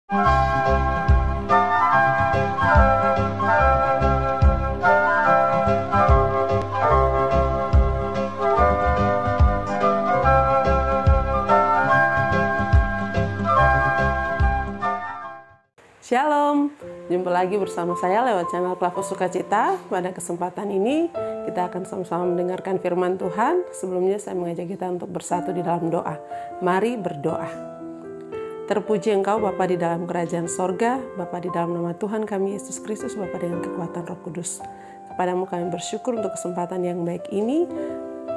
Shalom, jumpa lagi bersama saya lewat channel Klavus Sukacita. Pada kesempatan ini kita akan sama-sama mendengarkan firman Tuhan. Sebelumnya saya mengajak kita untuk bersatu di dalam doa. Mari berdoa. Terpuji Engkau Bapa di dalam kerajaan sorga, Bapa di dalam nama Tuhan kami Yesus Kristus, Bapa dengan kekuatan Roh Kudus. Kepadamu kami bersyukur untuk kesempatan yang baik ini.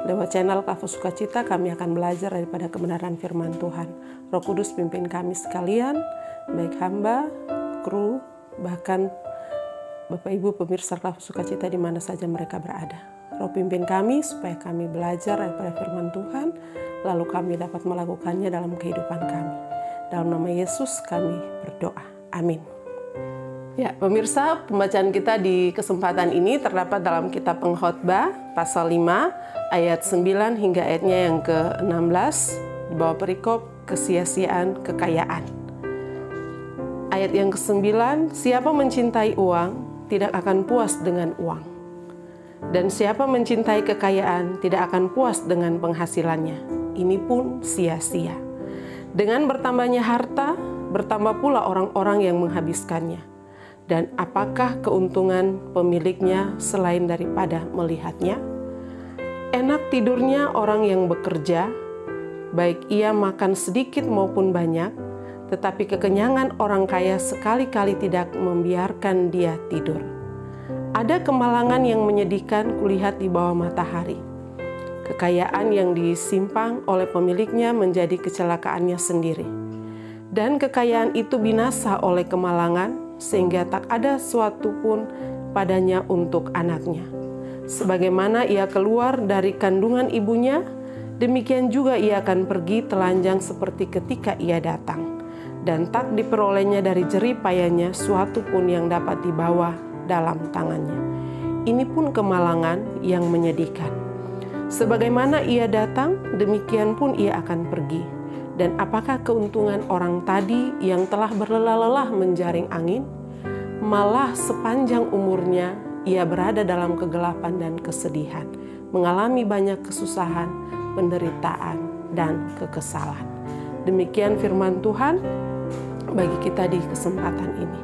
Lewat channel Klavus Sukacita kami akan belajar daripada kebenaran firman Tuhan. Roh Kudus pimpin kami sekalian, baik hamba, kru, bahkan Bapak Ibu pemirsa Klavus Sukacita di mana saja mereka berada. Roh pimpin kami supaya kami belajar daripada firman Tuhan, lalu kami dapat melakukannya dalam kehidupan kami. Dalam nama Yesus kami berdoa. Amin. Ya, pemirsa, pembacaan kita di kesempatan ini terdapat dalam kitab Pengkhotbah pasal 5 ayat 9 hingga ayatnya yang ke-16 di bawah perikop kesia-siaan kekayaan. Ayat yang ke-9, siapa mencintai uang tidak akan puas dengan uang. Dan siapa mencintai kekayaan tidak akan puas dengan penghasilannya. Ini pun sia-sia. Dengan bertambahnya harta, bertambah pula orang-orang yang menghabiskannya. Dan apakah keuntungan pemiliknya selain daripada melihatnya? Enak tidurnya orang yang bekerja, baik ia makan sedikit maupun banyak, tetapi kekenyangan orang kaya sekali-kali tidak membiarkan dia tidur. Ada kemalangan yang menyedihkan kulihat di bawah matahari. Kekayaan yang disimpang oleh pemiliknya menjadi kecelakaannya sendiri. Dan kekayaan itu binasa oleh kemalangan, sehingga tak ada suatu pun padanya untuk anaknya. Sebagaimana ia keluar dari kandungan ibunya, demikian juga ia akan pergi telanjang seperti ketika ia datang. Dan tak diperolehnya dari jerih payahnya suatu pun yang dapat dibawa dalam tangannya. Ini pun kemalangan yang menyedihkan. Sebagaimana ia datang, demikian pun ia akan pergi. Dan apakah keuntungan orang tadi yang telah berlelah-lelah menjaring angin? Malah sepanjang umurnya ia berada dalam kegelapan dan kesedihan, mengalami banyak kesusahan, penderitaan, dan kekesalan. Demikian firman Tuhan bagi kita di kesempatan ini.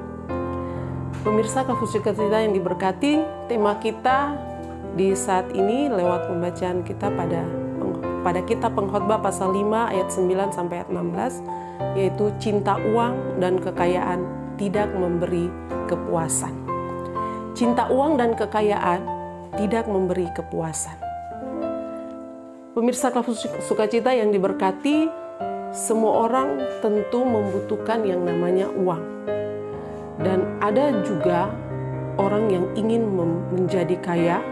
Pemirsa Klavus Sukacita yang diberkati, tema kita di saat ini lewat pembacaan kita pada kitab Pengkhotbah pasal 5 ayat 9 sampai ayat 16, yaitu cinta uang dan kekayaan tidak memberi kepuasan. Cinta uang dan kekayaan tidak memberi kepuasan. Pemirsa Klavus Sukacita yang diberkati, semua orang tentu membutuhkan yang namanya uang. Dan ada juga orang yang ingin menjadi kaya,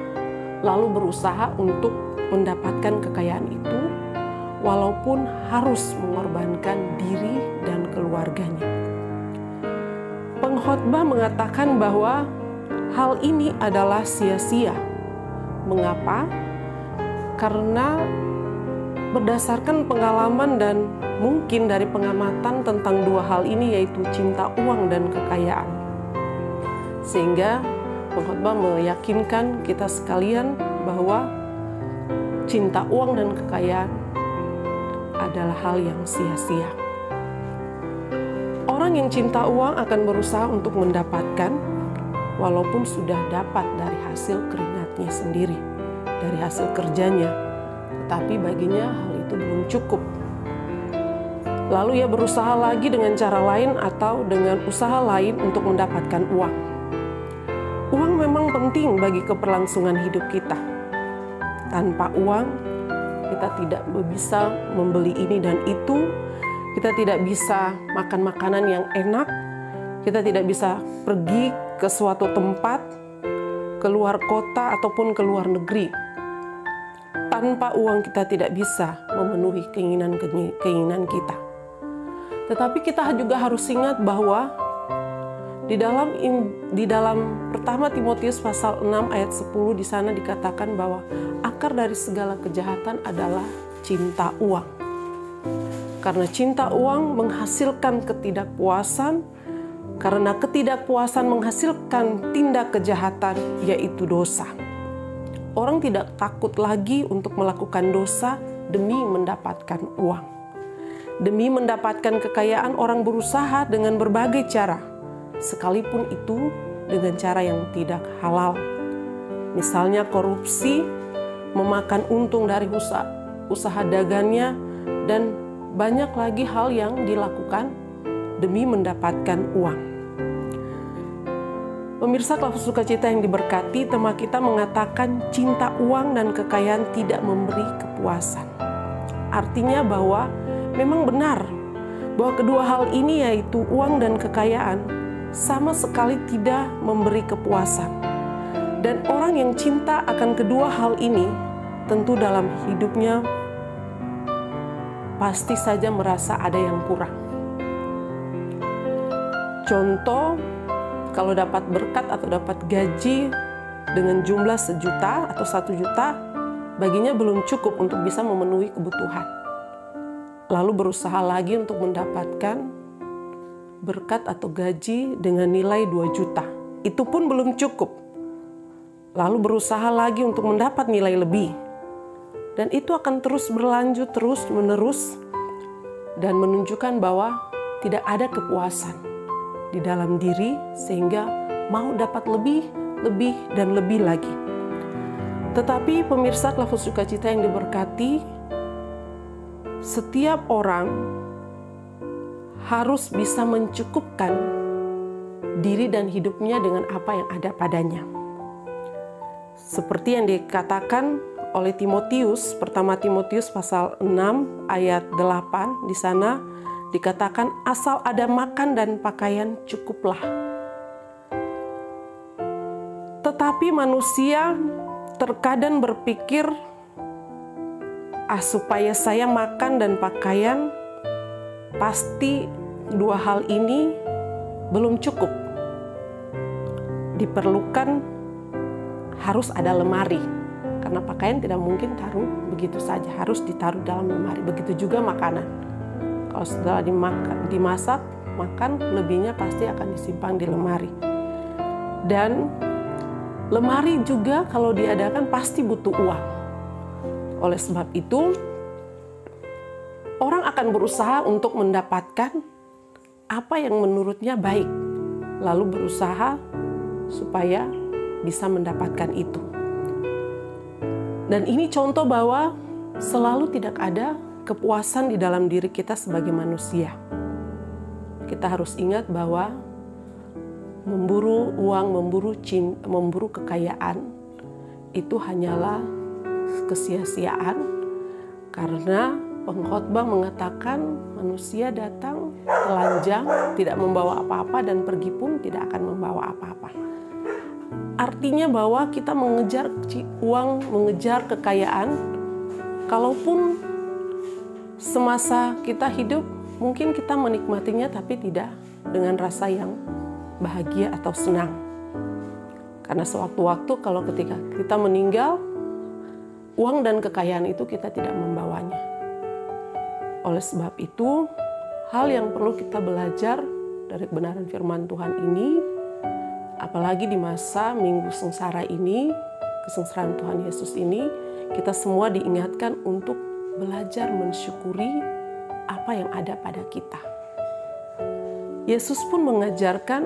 lalu berusaha untuk mendapatkan kekayaan itu, walaupun harus mengorbankan diri dan keluarganya. Pengkhotbah mengatakan bahwa hal ini adalah sia-sia. Mengapa? Karena berdasarkan pengalaman dan mungkin dari pengamatan tentang dua hal ini, yaitu cinta uang dan kekayaan. Sehingga pengkhotbah meyakinkan kita sekalian bahwa cinta uang dan kekayaan adalah hal yang sia-sia. Orang yang cinta uang akan berusaha untuk mendapatkan, walaupun sudah dapat dari hasil keringatnya sendiri, dari hasil kerjanya. Tetapi baginya hal itu belum cukup. Lalu ia berusaha lagi dengan cara lain atau dengan usaha lain untuk mendapatkan uang. Uang memang penting bagi keberlangsungan hidup kita. Tanpa uang, kita tidak bisa membeli ini dan itu. Kita tidak bisa makan makanan yang enak. Kita tidak bisa pergi ke suatu tempat, keluar kota ataupun ke luar negeri. Tanpa uang kita tidak bisa memenuhi keinginan kita. Tetapi kita juga harus ingat bahwa di dalam pertama Timotius pasal 6 ayat 10 di sana dikatakan bahwa akar dari segala kejahatan adalah cinta uang. Karena cinta uang menghasilkan ketidakpuasan, karena ketidakpuasan menghasilkan tindak kejahatan, yaitu dosa. Orang tidak takut lagi untuk melakukan dosa demi mendapatkan uang. Demi mendapatkan kekayaan, orang berusaha dengan berbagai cara, sekalipun itu dengan cara yang tidak halal. Misalnya korupsi, memakan untung dari usaha dagangnya, dan banyak lagi hal yang dilakukan demi mendapatkan uang. Pemirsa Kelas Sukacita yang diberkati, tema kita mengatakan cinta uang dan kekayaan tidak memberi kepuasan. Artinya bahwa memang benar bahwa kedua hal ini, yaitu uang dan kekayaan, sama sekali tidak memberi kepuasan. Dan orang yang cinta akan kedua hal ini tentu dalam hidupnya pasti saja merasa ada yang kurang. Contoh, kalau dapat berkat atau dapat gaji dengan jumlah 1 juta atau 1 juta, baginya belum cukup untuk bisa memenuhi kebutuhan. Lalu berusaha lagi untuk mendapatkan berkat atau gaji dengan nilai 2 juta. Itu pun belum cukup. Lalu berusaha lagi untuk mendapat nilai lebih. Dan itu akan terus berlanjut, terus menerus, dan menunjukkan bahwa tidak ada kepuasan di dalam diri, sehingga mau dapat lebih, dan lebih lagi. Tetapi pemirsa Kelas Sukacita yang diberkati, setiap orang harus bisa mencukupkan diri dan hidupnya dengan apa yang ada padanya. Seperti yang dikatakan oleh Timotius, pertama Timotius pasal 6 ayat 8, di sana dikatakan asal ada makan dan pakaian cukuplah. Tetapi manusia terkadang berpikir, supaya saya makan dan pakaian, pasti dua hal ini belum cukup. Diperlukan harus ada lemari, karena pakaian tidak mungkin taruh begitu saja, harus ditaruh dalam lemari. Begitu juga makanan. Kalau setelah dimasak, makan, lebihnya pasti akan disimpan di lemari. Dan lemari juga kalau diadakan pasti butuh uang. Oleh sebab itu, orang akan berusaha untuk mendapatkan apa yang menurutnya baik, lalu berusaha supaya bisa mendapatkan itu. Dan ini contoh bahwa selalu tidak ada kepuasan di dalam diri kita sebagai manusia. Kita harus ingat bahwa memburu uang, memburu kekayaan itu hanyalah kesia-siaan, karena pengkhotbah mengatakan manusia datang telanjang, tidak membawa apa-apa, dan pergi pun tidak akan membawa apa-apa. Artinya bahwa kita mengejar uang, mengejar kekayaan, kalaupun semasa kita hidup, mungkin kita menikmatinya tapi tidak dengan rasa yang bahagia atau senang. Karena sewaktu-waktu kalau ketika kita meninggal, uang dan kekayaan itu kita tidak membawanya. Oleh sebab itu, hal yang perlu kita belajar dari kebenaran firman Tuhan ini, apalagi di masa Minggu Sengsara ini, kesengsaraan Tuhan Yesus ini, kita semua diingatkan untuk belajar mensyukuri apa yang ada pada kita. Yesus pun mengajarkan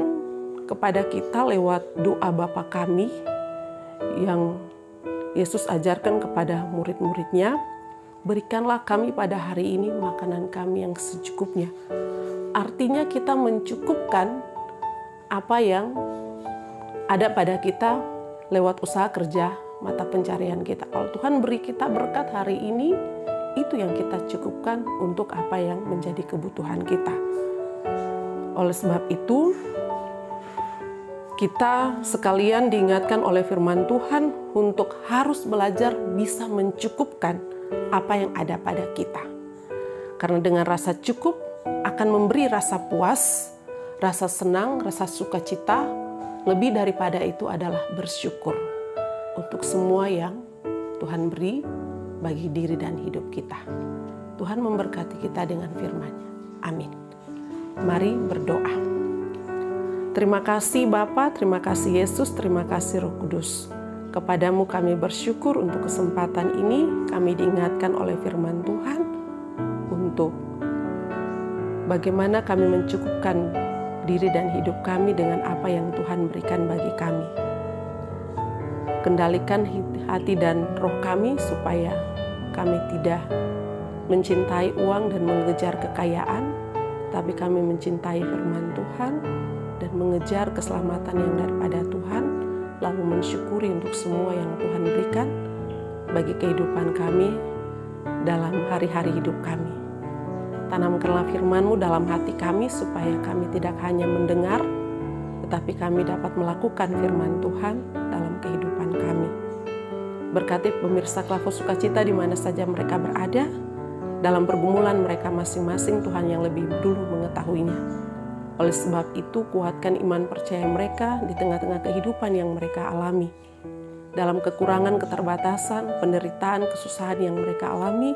kepada kita lewat doa Bapa kami yang Yesus ajarkan kepada murid-muridnya, berikanlah kami pada hari ini makanan kami yang secukupnya. Artinya kita mencukupkan apa yang ada pada kita lewat usaha kerja mata pencarian kita. Kalau Tuhan beri kita berkat hari ini, itu yang kita cukupkan untuk apa yang menjadi kebutuhan kita. Oleh sebab itu, kita sekalian diingatkan oleh firman Tuhan untuk harus belajar bisa mencukupkan apa yang ada pada kita. Karena dengan rasa cukup akan memberi rasa puas, rasa senang, rasa sukacita. Lebih daripada itu adalah bersyukur untuk semua yang Tuhan beri bagi diri dan hidup kita. Tuhan memberkati kita dengan firman-Nya. Amin. Mari berdoa. Terima kasih Bapa, terima kasih Yesus, terima kasih Roh Kudus. Kepadamu kami bersyukur untuk kesempatan ini. Kami diingatkan oleh firman Tuhan untuk bagaimana kami mencukupkan diri dan hidup kami dengan apa yang Tuhan berikan bagi kami. Kendalikan hati dan roh kami supaya kami tidak mencintai uang dan mengejar kekayaan, tapi kami mencintai firman Tuhan dan mengejar keselamatan yang daripada Tuhan, lalu mensyukuri untuk semua yang Tuhan berikan bagi kehidupan kami dalam hari-hari hidup kami. Tanamkanlah firman-Mu dalam hati kami supaya kami tidak hanya mendengar, tetapi kami dapat melakukan firman Tuhan dalam kehidupan kami. Berkati pemirsa Klafos Sukacita di mana saja mereka berada, dalam pergumulan mereka masing-masing Tuhan yang lebih dulu mengetahuinya. Oleh sebab itu, kuatkan iman percaya mereka di tengah-tengah kehidupan yang mereka alami. Dalam kekurangan, keterbatasan, penderitaan, kesusahan yang mereka alami,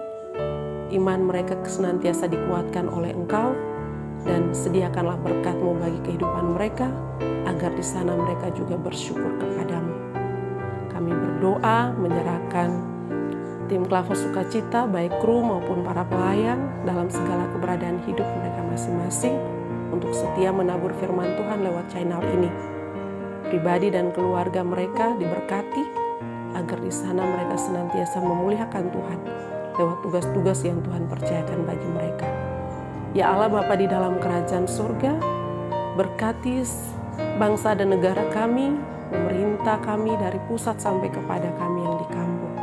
iman mereka senantiasa dikuatkan oleh Engkau, dan sediakanlah berkat-Mu bagi kehidupan mereka, agar di sana mereka juga bersyukur kepadamu. Kami berdoa menyerahkan tim Klafos Sukacita, baik kru maupun para pelayan, dalam segala keberadaan hidup mereka masing-masing, untuk setia menabur firman Tuhan lewat channel ini. Pribadi dan keluarga mereka diberkati, agar di sana mereka senantiasa memuliakan Tuhan lewat tugas-tugas yang Tuhan percayakan bagi mereka. Ya Allah Bapa di dalam kerajaan surga, berkati bangsa dan negara kami, pemerintah kami dari pusat sampai kepada kami yang di kampung.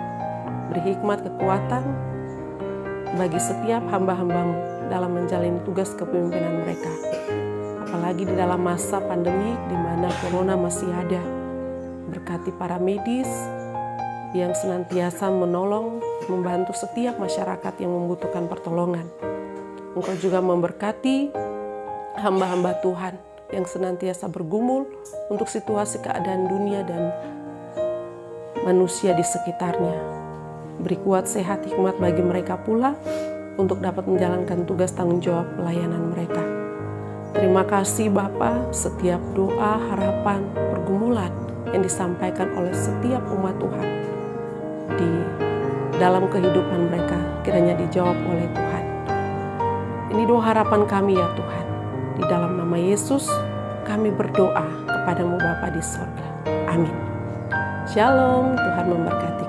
Beri hikmat kekuatan bagi setiap hamba-hamba-Mu dalam menjalani tugas kepemimpinan mereka. Apalagi di dalam masa pandemi di mana corona masih ada. Berkati para medis yang senantiasa menolong, membantu setiap masyarakat yang membutuhkan pertolongan. Engkau juga memberkati hamba-hamba Tuhan yang senantiasa bergumul untuk situasi keadaan dunia dan manusia di sekitarnya. Beri kuat, sehat, hikmat bagi mereka pula untuk dapat menjalankan tugas tanggung jawab pelayanan mereka. Terima kasih Bapa, setiap doa, harapan, pergumulan yang disampaikan oleh setiap umat Tuhan di dalam kehidupan mereka kiranya dijawab oleh Tuhan. Ini doa harapan kami ya Tuhan. Di dalam nama Yesus kami berdoa kepadamu Bapa di sorga. Amin. Shalom, Tuhan memberkati.